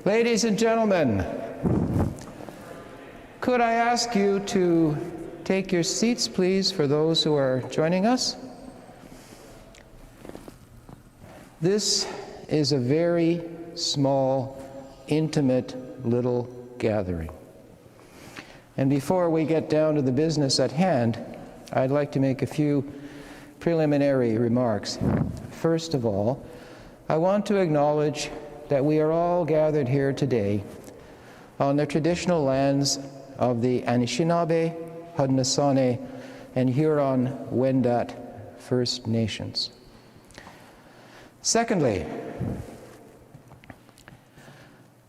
Ladies and gentlemen, could I ask you to take your seats, please, for those who are joining us? This is a very small, intimate little gathering. And before we get down to the business at hand, I'd like to make a few preliminary remarks. First of all, I want to acknowledge that we are all gathered here today on the traditional lands of the Anishinaabe, Haudenosaunee, and Huron-Wendat First Nations. Secondly,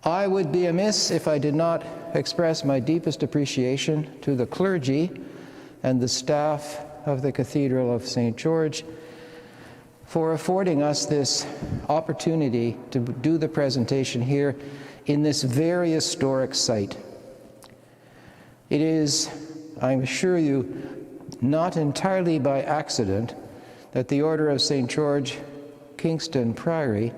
I would be amiss if I did not express my deepest appreciation to the clergy and the staff of the Cathedral of St. George for affording us this opportunity to do the presentation here in this very historic site. It is, I assure you, not entirely by accident that the Order of St. George, Kingston Priory,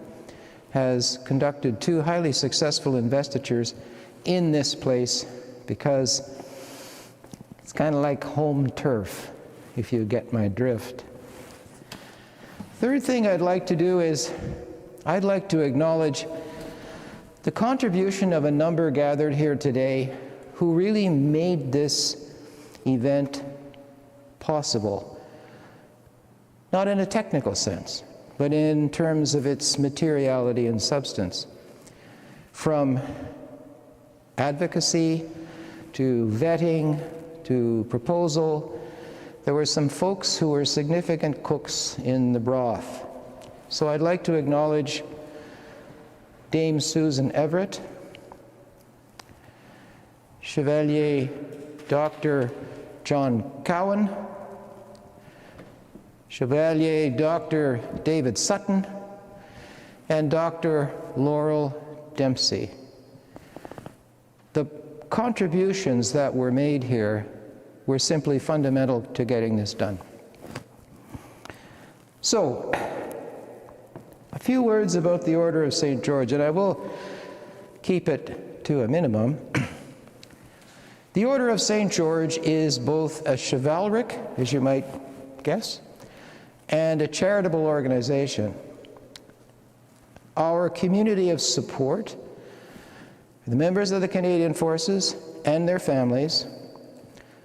has conducted 2 highly successful investitures in this place, because it's kind of like home turf, if you get my drift. Third thing I'd like to do is I'd like to acknowledge the contribution of a number gathered here today who really made this event possible, not in a technical sense, but in terms of its materiality and substance. From advocacy to vetting to proposal, there were some folks who were significant cooks in the broth. So I'd like to acknowledge Dame Susan Everett, Chevalier Dr. John Cowan, Chevalier Dr. David Sutton, and Dr. Laurel Dempsey. The contributions that were made here were simply fundamental to getting this done. So, a few words about the Order of St. George, and I will keep it to a minimum. The Order of St. George is both a chivalric, as you might guess, and a charitable organization. Our community of support, the members of the Canadian Forces and their families,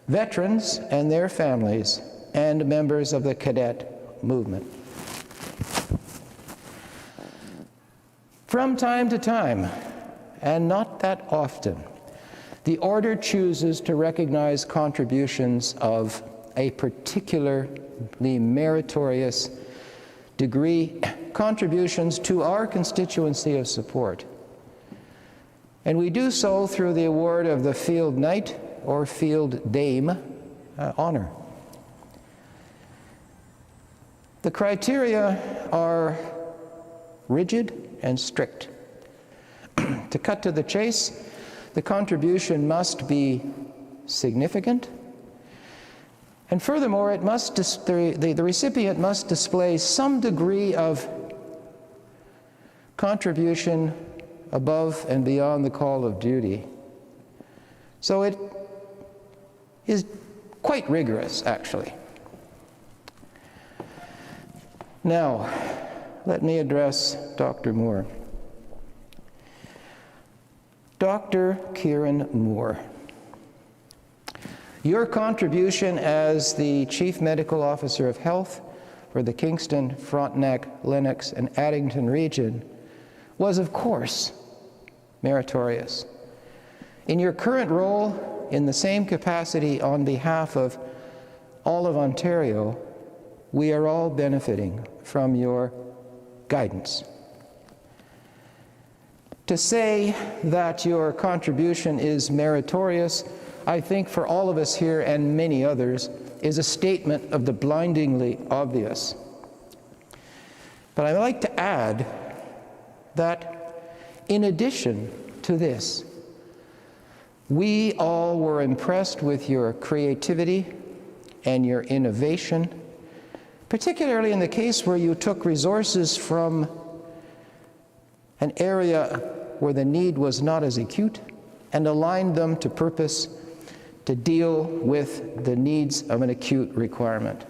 veterans and their families, and members of the cadet movement. From time to time, and not that often, the Order chooses to recognize contributions of a particularly meritorious degree, contributions to our constituency of support. And we do so through the award of the Field Knight or Field Dame honor. The criteria are rigid and strict. To cut to the chase, the contribution must be significant, and furthermore, it must the recipient must display some degree of contribution above and beyond the call of duty. So it is quite rigorous, actually. Now, let me address Dr. Moore. Dr. Kieran Moore, your contribution as the Chief Medical Officer of Health for the Kingston, Frontenac, Lennox, and Addington region was, of course, meritorious. In your current role, in the same capacity on behalf of all of Ontario, we are all benefiting from your guidance. To say that your contribution is meritorious, I think for all of us here and many others, is a statement of the blindingly obvious. But I'd like to add that in addition to this, we all were impressed with your creativity and your innovation, particularly in the case where you took resources from an area where the need was not as acute and aligned them to purpose to deal with the needs of an acute requirement.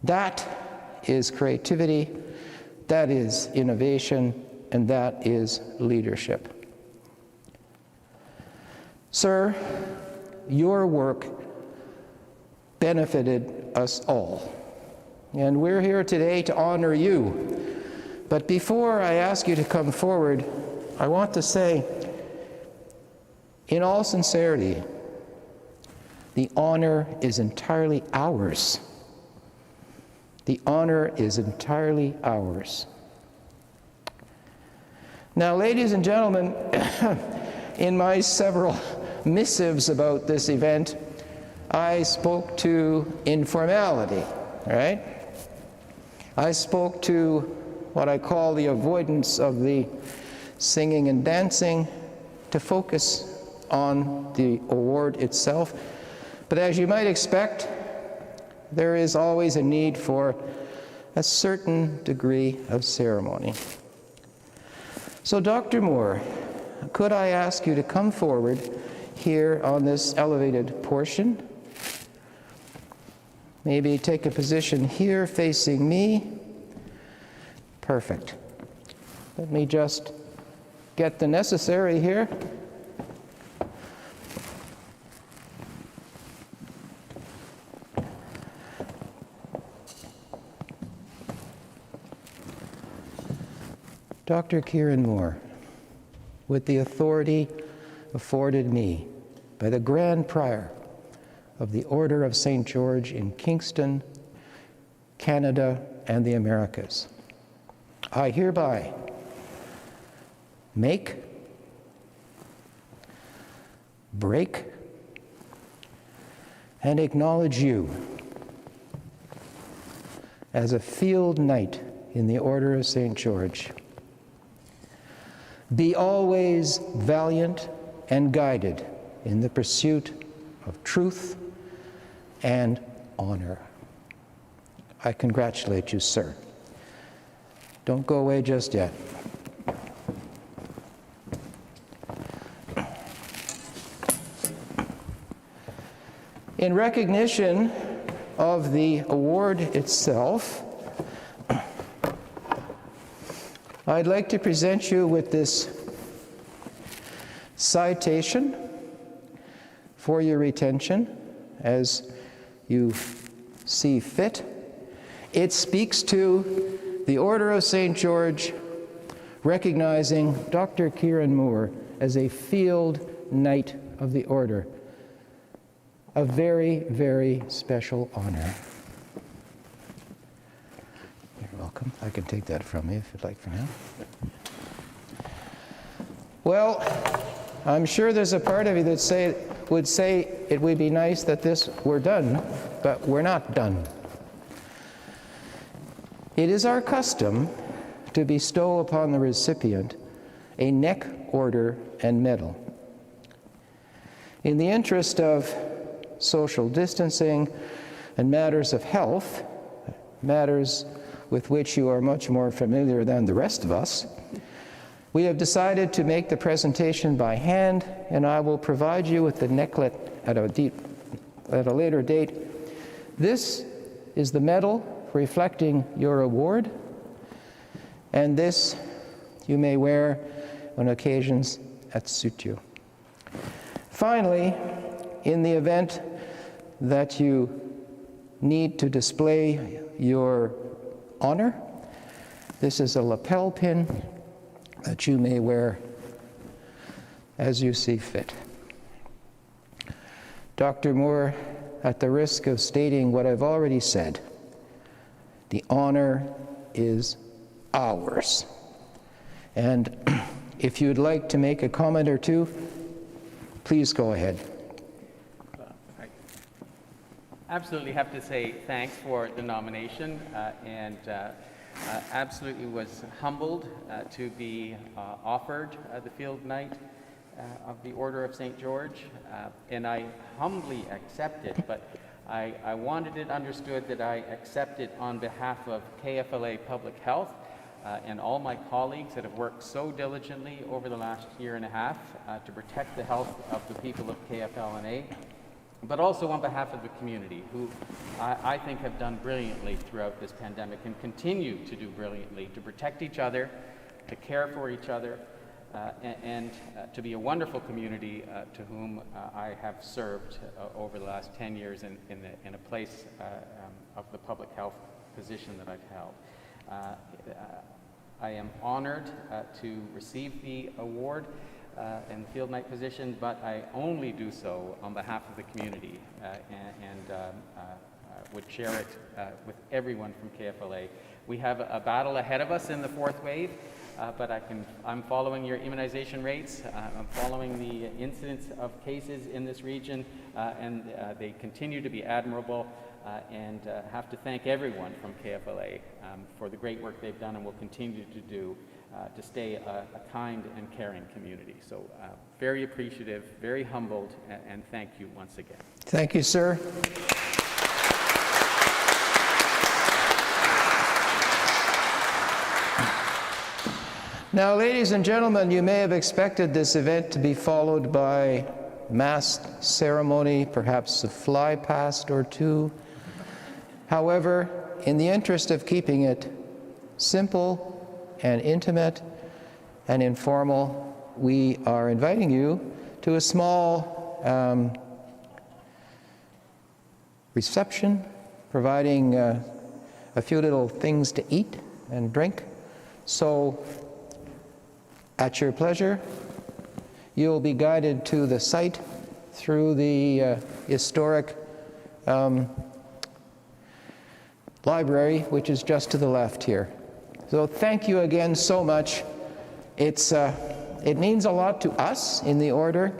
That is creativity, that is innovation, and that is leadership. Sir, your work benefited us all, and we're here today to honor you. But before I ask you to come forward, I want to say, in all sincerity, the honor is entirely ours. The honor is entirely ours. Now, ladies and gentlemen, in my several missives about this event, I spoke to informality, right? I spoke to what I call the avoidance of the singing and dancing to focus on the award itself. But as you might expect, there is always a need for a certain degree of ceremony. So, Dr. Moore, could I ask you to come forward here on this elevated portion? Maybe take a position here facing me. Perfect. Let me just get the necessary here. Dr. Kieran Moore, with the authority afforded me by the Grand Prior of the Order of St. George in Kingston, Canada, and the Americas, I hereby make, break, and acknowledge you as a field knight in the Order of St. George. Be always valiant and guided in the pursuit of truth and honor. I congratulate you, sir. Don't go away just yet. In recognition of the award itself, I'd like to present you with this citation for your retention as you see fit. It speaks to the Order of St. George recognizing Dr. Kieran Moore as a field knight of the Order. A very, very special honor. You're welcome. I can take that from you if you'd like for now. Well, I'm sure there's a part of you that would say it would be nice that this were done, but we're not done. It is our custom to bestow upon the recipient a neck order and medal. In the interest of social distancing and matters of health, matters with which you are much more familiar than the rest of us, we have decided to make the presentation by hand, and I will provide you with the necklet at a later date. This is the medal reflecting your award, and this you may wear on occasions that suit you. Finally, in the event that you need to display your honor, this is a lapel pin that you may wear as you see fit. Dr. Moore, at the risk of stating what I've already said, the honor is ours. And if you'd like to make a comment or two, please go ahead. I absolutely have to say thanks for the nomination, and absolutely was humbled to be offered the Field Knight of the Order of St. George, and I humbly accept it, but I wanted it understood that I accept it on behalf of KFLA Public Health, and all my colleagues that have worked so diligently over the last year and a half to protect the health of the people of KFL&A, but also on behalf of the community, who I think have done brilliantly throughout this pandemic and continue to do brilliantly to protect each other, to care for each other, and to be a wonderful community to whom I have served over the last 10 years in a place of the public health position that I've held. I am honored to receive the award in the Field Knight position, but I only do so on behalf of the community and would share it with everyone from KFLA. We have a battle ahead of us in the fourth wave, but I'm following your immunization rates. I'm following the incidence of cases in this region, and they continue to be admirable. And have to thank everyone from KFLA for the great work they've done and will continue to do to stay a kind and caring community. So very appreciative, very humbled, and thank you once again. Thank you, sir. Now, ladies and gentlemen, you may have expected this event to be followed by masked ceremony, perhaps a fly past or two. However, in the interest of keeping it simple and intimate and informal, we are inviting you to a small reception, providing a few little things to eat and drink. So, at your pleasure, you'll be guided to the site through the historic library, which is just to the left here. So thank you again so much. It means a lot to us in the order.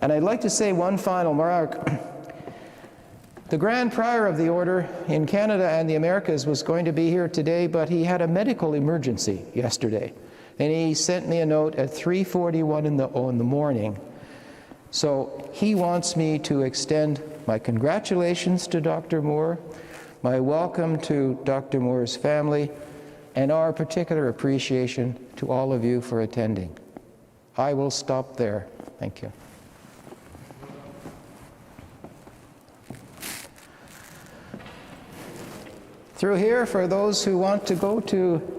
And I'd like to say one final remark. The Grand Prior of the Order in Canada and the Americas was going to be here today, but he had a medical emergency yesterday. And he sent me a note at 3:41 in the morning. So he wants me to extend my congratulations to Dr. Moore, my welcome to Dr. Moore's family, and our particular appreciation to all of you for attending. I will stop there. Thank you. Through here, for those who want to go to